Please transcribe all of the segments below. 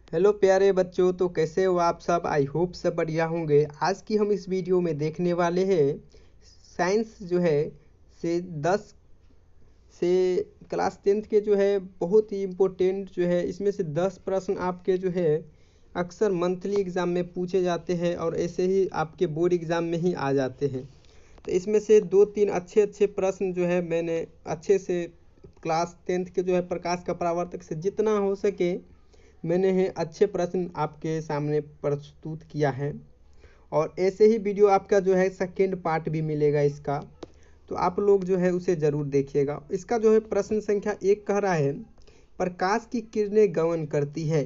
Hello प्यारे बच्चों, तो कैसे हो आप सब। आई होप सब बढ़िया होंगे। आज की हम इस वीडियो में देखने वाले हैं साइंस जो है से 10 से क्लास 10th के जो है बहुत ही इम्पोर्टेंट जो है, इसमें से 10 प्रश्न आपके जो है अक्सर मंथली एग्ज़ाम में पूछे जाते हैं और ऐसे ही आपके बोर्ड एग्ज़ाम में ही आ जाते हैं। तो इसमें से 2-3 अच्छे अच्छे प्रश्न जो है मैंने अच्छे से क्लास 10th के जो है प्रकाश का परावर्तक से जितना हो सके मैंने है अच्छे प्रश्न आपके सामने प्रस्तुत किया है। और ऐसे ही वीडियो आपका जो है सेकेंड पार्ट भी मिलेगा इसका, तो आप लोग जो है उसे ज़रूर देखिएगा। इसका जो है प्रश्न संख्या 1 कह रहा है प्रकाश की किरणें गमन करती है।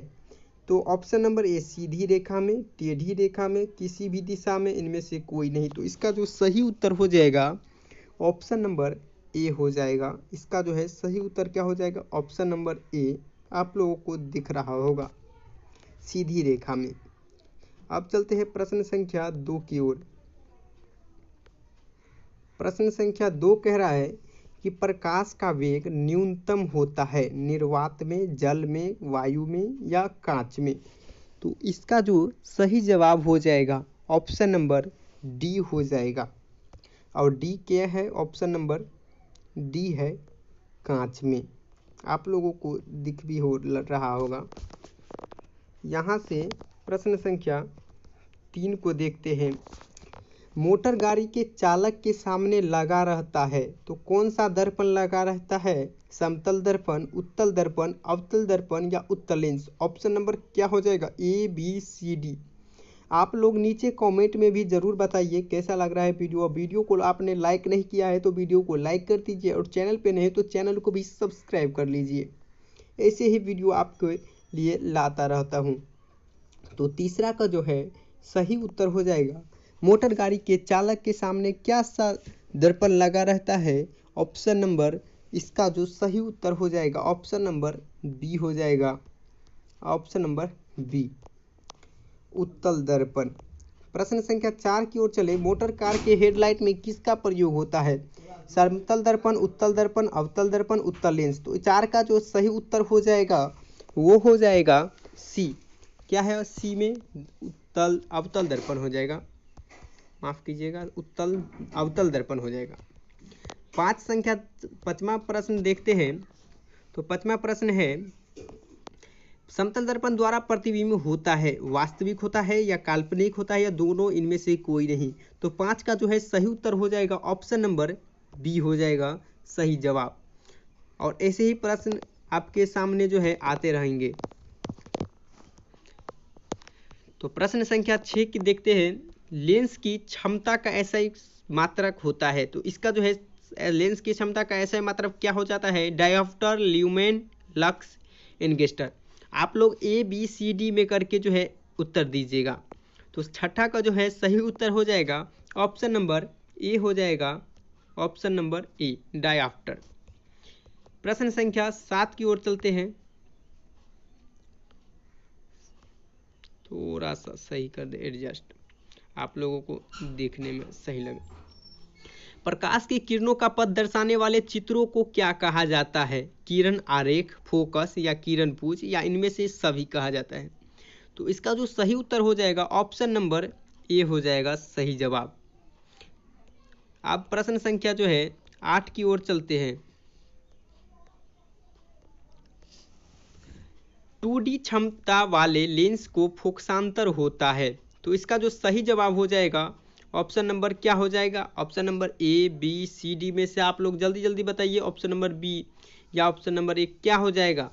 तो ऑप्शन नंबर ए सीधी रेखा में, टेढ़ी रेखा में, किसी भी दिशा में, इनमें से कोई नहीं। तो इसका जो सही उत्तर हो जाएगा ऑप्शन नंबर ए हो जाएगा। इसका जो है सही उत्तर क्या हो जाएगा, ऑप्शन नंबर ए आप लोगों को दिख रहा होगा, सीधी रेखा में। अब चलते हैं प्रश्न संख्या 2 की ओर। प्रश्न संख्या 2 कह रहा है कि प्रकाश का वेग न्यूनतम होता है निर्वात में, जल में, वायु में या कांच में। तो इसका जो सही जवाब हो जाएगा ऑप्शन नंबर डी हो जाएगा। और डी क्या है, ऑप्शन नंबर डी है कांच में। आप लोगों को दिख भी हो रहा होगा। यहाँ से प्रश्न संख्या 3 को देखते हैं। मोटर गाड़ी के चालक के सामने लगा रहता है तो कौन सा दर्पण लगा रहता है, समतल दर्पण, उत्तल दर्पण, अवतल दर्पण या उत्तल लेंस। ऑप्शन नंबर क्या हो जाएगा, ए बी सी डी। आप लोग नीचे कमेंट में भी ज़रूर बताइए कैसा लग रहा है वीडियो। वीडियो को आपने लाइक नहीं किया है तो वीडियो को लाइक कर दीजिए और चैनल पे नहीं तो चैनल को भी सब्सक्राइब कर लीजिए। ऐसे ही वीडियो आपके लिए लाता रहता हूँ। तो तीसरा का जो है सही उत्तर हो जाएगा मोटर गाड़ी के चालक के सामने क्या सा दर्पण लगा रहता है। ऑप्शन नंबर इसका जो सही उत्तर हो जाएगा ऑप्शन नंबर बी हो जाएगा। ऑप्शन नंबर बी, उत्तल दर्पण। प्रश्न संख्या 4 की ओर चले। मोटर कार के हेडलाइट में किसका प्रयोग होता है, समतल दर्पण, उत्तल दर्पण, अवतल दर्पण, उत्तल लेंस। तो 4 का जो सही उत्तर हो जाएगा वो हो जाएगा सी। क्या है सी में, उत्तल अवतल दर्पण हो जाएगा, माफ कीजिएगा, उत्तल अवतल दर्पण हो जाएगा। 5वां प्रश्न देखते हैं। तो 5वां प्रश्न है समतल दर्पण द्वारा प्रतिबिंब होता है वास्तविक होता है या काल्पनिक होता है या दोनों, इनमें से कोई नहीं। तो 5 का जो है सही उत्तर हो जाएगा ऑप्शन नंबर बी हो जाएगा सही जवाब। और ऐसे ही प्रश्न आपके सामने जो है आते रहेंगे। तो प्रश्न संख्या 6 की देखते हैं। लेंस की क्षमता का ऐसा एक मात्रक होता है। तो इसका जो है लेंस की क्षमता का ऐसा मात्रक क्या हो जाता है, डायोप्टर, ल्यूमेन, लक्स, एंगस्टर। आप लोग ए बी सी डी में करके जो है उत्तर दीजिएगा। तो छठा का जो है सही उत्तर हो जाएगा ऑप्शन नंबर ए हो जाएगा, ऑप्शन नंबर ए डायोप्टर। प्रश्न संख्या 7 की ओर चलते हैं। थोड़ा सा सही कर दे एडजस्ट, आप लोगों को देखने में सही लगे। प्रकाश की किरणों का पथ दर्शाने वाले चित्रों को क्या कहा जाता है, किरण आरेख, फोकस या किरण पुंज या इनमें से सभी कहा जाता है। तो इसका जो सही उत्तर हो जाएगा ऑप्शन नंबर ए हो जाएगा सही जवाब। अब प्रश्न संख्या जो है 8 की ओर चलते हैं। 2D क्षमता वाले लेंस को फोकसांतर होता है। तो इसका जो सही जवाब हो जाएगा ऑप्शन नंबर क्या हो जाएगा, option number a b c d में से आप लोग जल्दी जल्दी बताइए ऑप्शन नंबर बी या ऑप्शन नंबर ए क्या हो जाएगा।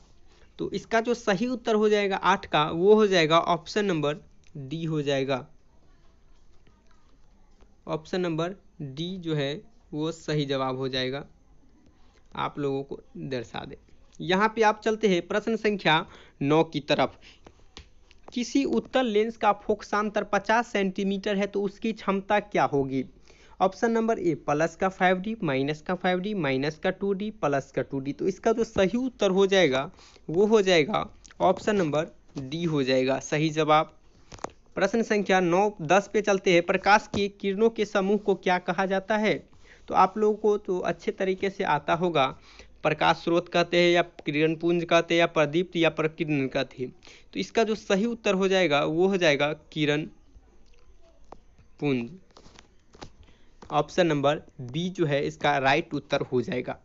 तो इसका जो सही उत्तर हो जाएगा 8 का वो हो जाएगा ऑप्शन नंबर डी हो जाएगा। ऑप्शन नंबर डी जो है वो सही जवाब हो जाएगा, आप लोगों को दर्शा दे। यहाँ पे आप चलते हैं प्रश्न संख्या 9 की तरफ। किसी उत्तल लेंस का फोकसांतर 50 सेंटीमीटर है तो उसकी क्षमता क्या होगी। ऑप्शन नंबर ए प्लस का 5D, माइनस का 5D, माइनस का 2D, प्लस का 2D। तो इसका जो सही उत्तर हो जाएगा वो हो जाएगा ऑप्शन नंबर डी हो जाएगा सही जवाब। प्रश्न संख्या 9-10 पे चलते हैं। प्रकाश की किरणों के समूह को क्या कहा जाता है। तो आप लोगों को तो अच्छे तरीके से आता होगा। प्रकाश स्रोत कहते हैं या किरण पुंज कहते हैं या प्रदीप्त या प्रकीर्णन कहते हैं। तो इसका जो सही उत्तर हो जाएगा वो हो जाएगा किरण पुंज। ऑप्शन नंबर बी जो है इसका राइट उत्तर हो जाएगा।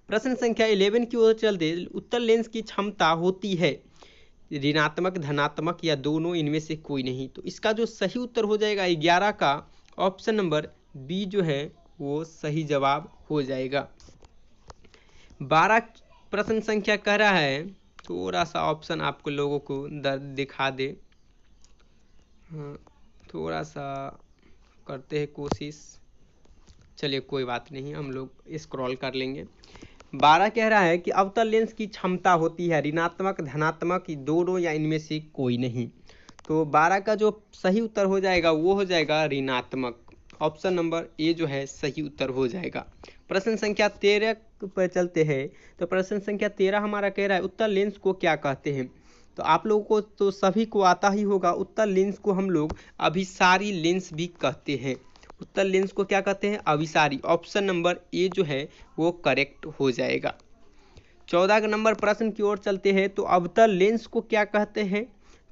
प्रश्न संख्या 11 की ओर चलते, उत्तल लेंस की क्षमता होती है ऋणात्मक, धनात्मक या दोनों, इनमें से कोई नहीं। तो इसका जो सही उत्तर हो जाएगा 11 का ऑप्शन नंबर बी जो है वो सही जवाब हो जाएगा। 12 प्रश्न संख्या कह रहा है, थोड़ा सा ऑप्शन आपको लोगों को दिखा दे, थोड़ा सा करते हैं कोशिश, चलिए कोई बात नहीं, हम लोग स्क्रॉल कर लेंगे। 12 कह रहा है कि अवतल लेंस की क्षमता होती है ऋणात्मक, धनात्मक, दोनों या इनमें से कोई नहीं। तो 12 का जो सही उत्तर हो जाएगा वो हो जाएगा ऋणात्मक। ऑप्शन नंबर ए जो है सही उत्तर हो जाएगा। प्रश्न संख्या 13 पर चलते हैं। तो प्रश्न संख्या 13 हमारा कह रहा है उत्तल लेंस को क्या कहते हैं। तो आप लोगों को तो सभी को आता ही होगा, उत्तल लेंस को हम लोग अभिसारी लेंस भी कहते हैं। उत्तल लेंस को क्या कहते हैं, अभिसारी। ऑप्शन नंबर ए जो है वो करेक्ट हो जाएगा। 14 नंबर प्रश्न की ओर चलते हैं। तो अवतल लेंस को क्या कहते हैं।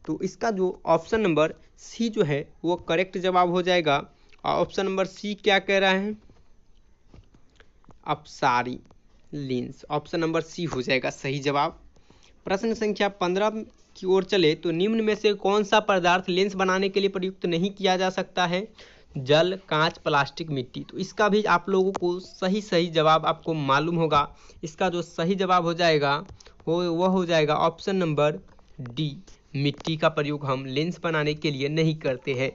तो इसका जो ऑप्शन नंबर सी जो है वो करेक्ट जवाब हो जाएगा। ऑप्शन नंबर सी क्या कह रहा है, अपसारी लेंस। ऑप्शन नंबर सी हो जाएगा सही जवाब। प्रश्न संख्या 15 की ओर चले। तो निम्न में से कौन सा पदार्थ लेंस बनाने के लिए प्रयुक्त नहीं किया जा सकता है, जल, कांच, प्लास्टिक, मिट्टी। तो इसका भी आप लोगों को सही जवाब आपको मालूम होगा। इसका जो सही जवाब हो जाएगा वो हो जाएगा ऑप्शन नंबर डी, मिट्टी का प्रयोग हम लेंस बनाने के लिए नहीं करते हैं।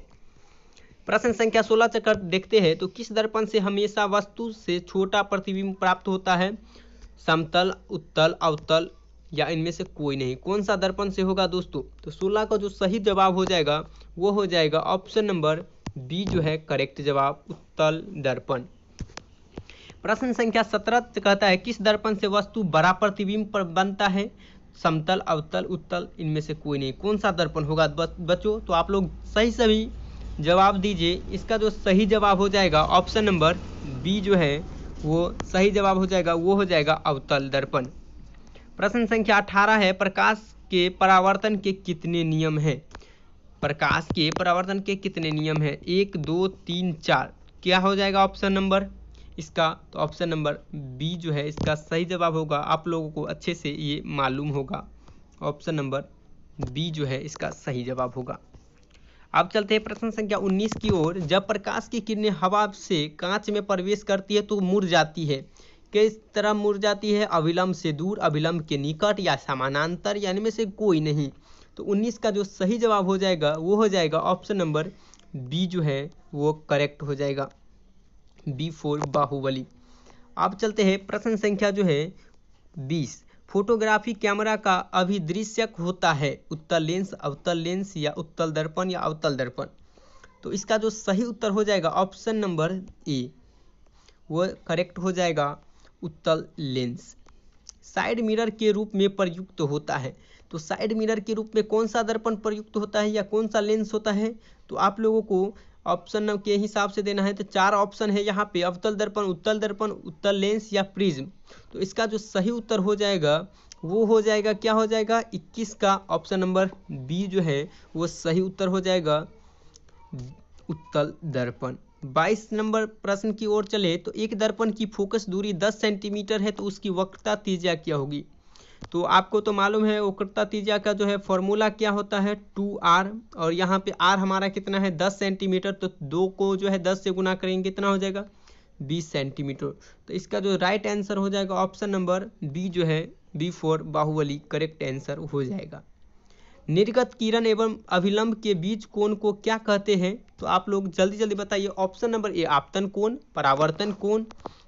प्रश्न संख्या 16 चक्कर देखते हैं। तो किस दर्पण से हमेशा वस्तु से छोटा प्रतिबिंब प्राप्त होता है, समतल, उत्तल, अवतल या इनमें से कोई नहीं। कौन सा दर्पण से होगा दोस्तों। तो 16 का जो सही जवाब हो जाएगा वो हो जाएगा ऑप्शन नंबर बी जो है करेक्ट जवाब, उत्तल दर्पण। प्रश्न संख्या 17 कहता है किस दर्पण से वस्तु बड़ा प्रतिबिंब पर बनता है, समतल, अवतल, उत्तल, इनमें से कोई नहीं। कौन सा दर्पण होगा बच्चों। तो आप लोग सही जवाब दीजिए। इसका जो सही जवाब हो जाएगा ऑप्शन नंबर बी जो है वो सही जवाब हो जाएगा, वो हो जाएगा अवतल दर्पण। प्रश्न संख्या 18 है प्रकाश के परावर्तन के कितने नियम हैं। प्रकाश के परावर्तन के कितने नियम हैं, 1, 2, 3, 4। क्या हो जाएगा ऑप्शन नंबर इसका। तो ऑप्शन नंबर बी जो है इसका सही जवाब होगा। आप लोगों को अच्छे से ये मालूम होगा। ऑप्शन नंबर बी जो है इसका सही जवाब होगा। अब चलते हैं प्रश्न संख्या 19 की ओर। जब प्रकाश की किरणें हवा से कांच में प्रवेश करती है तो मुड़ जाती है, किस तरह मुड़ जाती है, अभिलंब से दूर, अभिलंब के निकट या समानांतर, या इनमें से कोई नहीं। तो 19 का जो सही जवाब हो जाएगा वो हो जाएगा ऑप्शन नंबर बी जो है वो करेक्ट हो जाएगा, बी फॉर बाहुबली। अब चलते हैं प्रश्न संख्या जो है 20। फोटोग्राफी कैमरा का अभिदृश्यक होता है, उत्तल लेंस, अवतल लेंस या उत्तल दर्पण या अवतल दर्पण। तो इसका जो सही उत्तर हो जाएगा ऑप्शन नंबर ए वो करेक्ट हो जाएगा, उत्तल लेंस। साइड मिरर के रूप में प्रयुक्त होता है। तो साइड मिरर के रूप में कौन सा दर्पण प्रयुक्त होता है या कौन सा लेंस होता है। तो आप लोगों को ऑप्शन के हिसाब से देना है। तो 4 ऑप्शन है यहाँ पे, अवतल दर्पण, उत्तल लेंस या प्रिज्म। तो इसका जो सही उत्तर हो जाएगा वो हो जाएगा, क्या हो जाएगा, 21 का ऑप्शन नंबर बी जो है वो सही उत्तर हो जाएगा, उत्तल दर्पण। 22 नंबर प्रश्न की ओर चले। तो एक दर्पण की फोकस दूरी 10 सेंटीमीटर है तो उसकी वक्रता त्रिज्या क्या होगी। तो आपको तो मालूम है वक्रता त्रिज्या का जो है फॉर्मूला क्या होता है, 2r। और यहाँ पे r हमारा कितना है 10 सेंटीमीटर। तो 2 को जो है 10 से गुना करेंगे कितना हो जाएगा 20 सेंटीमीटर। तो इसका जो राइट आंसर हो जाएगा ऑप्शन नंबर बी जो है, b for Baahubali correct answer हो जाएगा। निर्गत किरण एवं अभिलंब के बीच कोण को क्या कहते हैं। तो आप लोग जल्दी बताइए। ऑप्शन नंबर ए आपतन कोण, परावर्तन कोण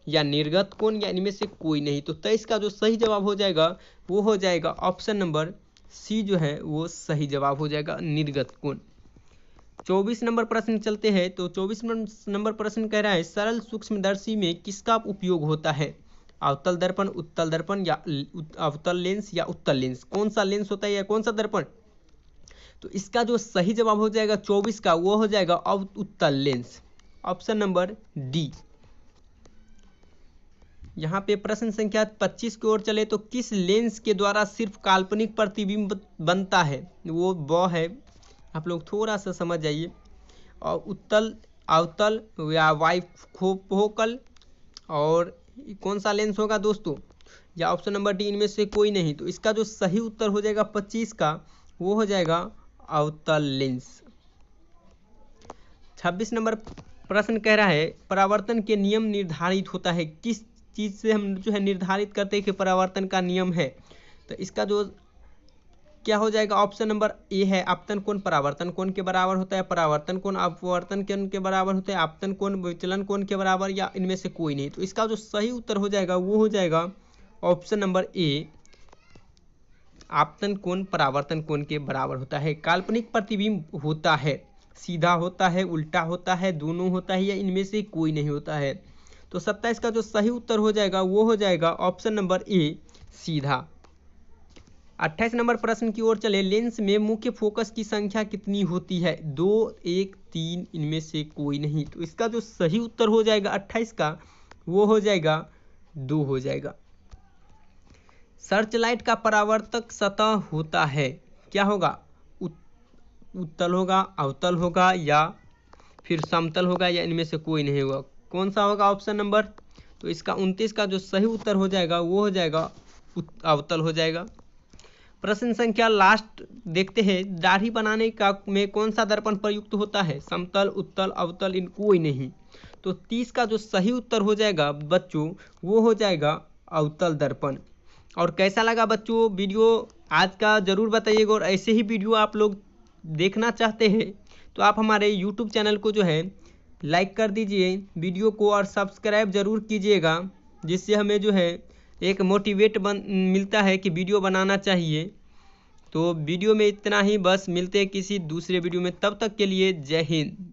या निर्गत कोण या इनमें से कोई नहीं। तो 23 का जो सही जवाब हो जाएगा वो हो जाएगा ऑप्शन नंबर सी जो है वो सही जवाब हो जाएगा, निर्गत कोण। 24 नंबर प्रश्न चलते हैं। तो 24 नंबर प्रश्न कह रहा है सरल सूक्ष्मदर्शी में किसका उपयोग होता है, अवतल दर्पण, उत्तल दर्पण या अवतल लेंस या उत्तल लेंस। कौन सा लेंस होता है या कौन सा दर्पण। तो इसका जो सही जवाब हो जाएगा 24 का वो हो जाएगा उत्तल लेंस, ऑप्शन नंबर डी। यहाँ पे प्रश्न संख्या 25 की ओर चले तो किस लेंस के द्वारा सिर्फ काल्पनिक प्रतिबिंब बनता है? वो है, आप लोग थोड़ा सा समझ जाइए। और उत्तल, अवतल या बाइफोकल, और कौन सा लेंस होगा दोस्तों? या ऑप्शन नंबर डी इनमें से कोई नहीं। तो इसका जो सही उत्तर हो जाएगा 25 का, वो हो जाएगा अवतल लेंस। 26 नंबर प्रश्न कह रहा है परावर्तन के नियम निर्धारित होता है, किस चीज से हम जो है निर्धारित करते हैं कि परावर्तन का नियम है? तो इसका जो क्या हो जाएगा? ऑप्शन नंबर ए है, आपतन कोण परावर्तन कोण के बराबर होता है, परावर्तन कोण अपवर्तन कोण के बराबर होता है, आपतन कोण विचलन कोण के बराबर, या इनमें से कोई नहीं। तो इसका जो सही उत्तर हो जाएगा वो हो जाएगा ऑप्शन नंबर ए, आपतन कोण परावर्तन कोण के बराबर होता है। काल्पनिक प्रतिबिंब होता है, सीधा होता है, उल्टा होता है, दोनों होता है, या इनमें से कोई नहीं होता है। तो 27 का जो सही उत्तर हो जाएगा वो हो जाएगा ऑप्शन नंबर ए, सीधा। 28 नंबर प्रश्न की ओर चले, लेंस में मुख्य फोकस की संख्या कितनी होती है? 2, 1, 3, इनमें से कोई नहीं। तो इसका जो सही उत्तर हो जाएगा 28 का, वो हो जाएगा 2 हो जाएगा। सर्चलाइट का परावर्तक सतह होता है, क्या होगा? उत्तल होगा, अवतल होगा, या फिर समतल होगा, या इनमें से कोई नहीं होगा। कौन सा होगा ऑप्शन नंबर? तो इसका 29 का जो सही उत्तर हो जाएगा वो हो जाएगा अवतल हो जाएगा। प्रश्न संख्या लास्ट देखते हैं, दाढ़ी बनाने का में कौन सा दर्पण प्रयुक्त होता है? समतल, उत्तल, अवतल, इन कोई नहीं। तो 30 का जो सही उत्तर हो जाएगा बच्चों वो हो जाएगा अवतल दर्पण। और कैसा लगा बच्चों वीडियो आज का ज़रूर बताइएगा। और ऐसे ही वीडियो आप लोग देखना चाहते हैं तो आप हमारे यूट्यूब चैनल को जो है लाइक कर दीजिए वीडियो को, और सब्सक्राइब ज़रूर कीजिएगा, जिससे हमें जो है एक मोटिवेट मिलता है कि वीडियो बनाना चाहिए। तो वीडियो में इतना ही, बस मिलते हैं किसी दूसरे वीडियो में, तब तक के लिए जय हिंद।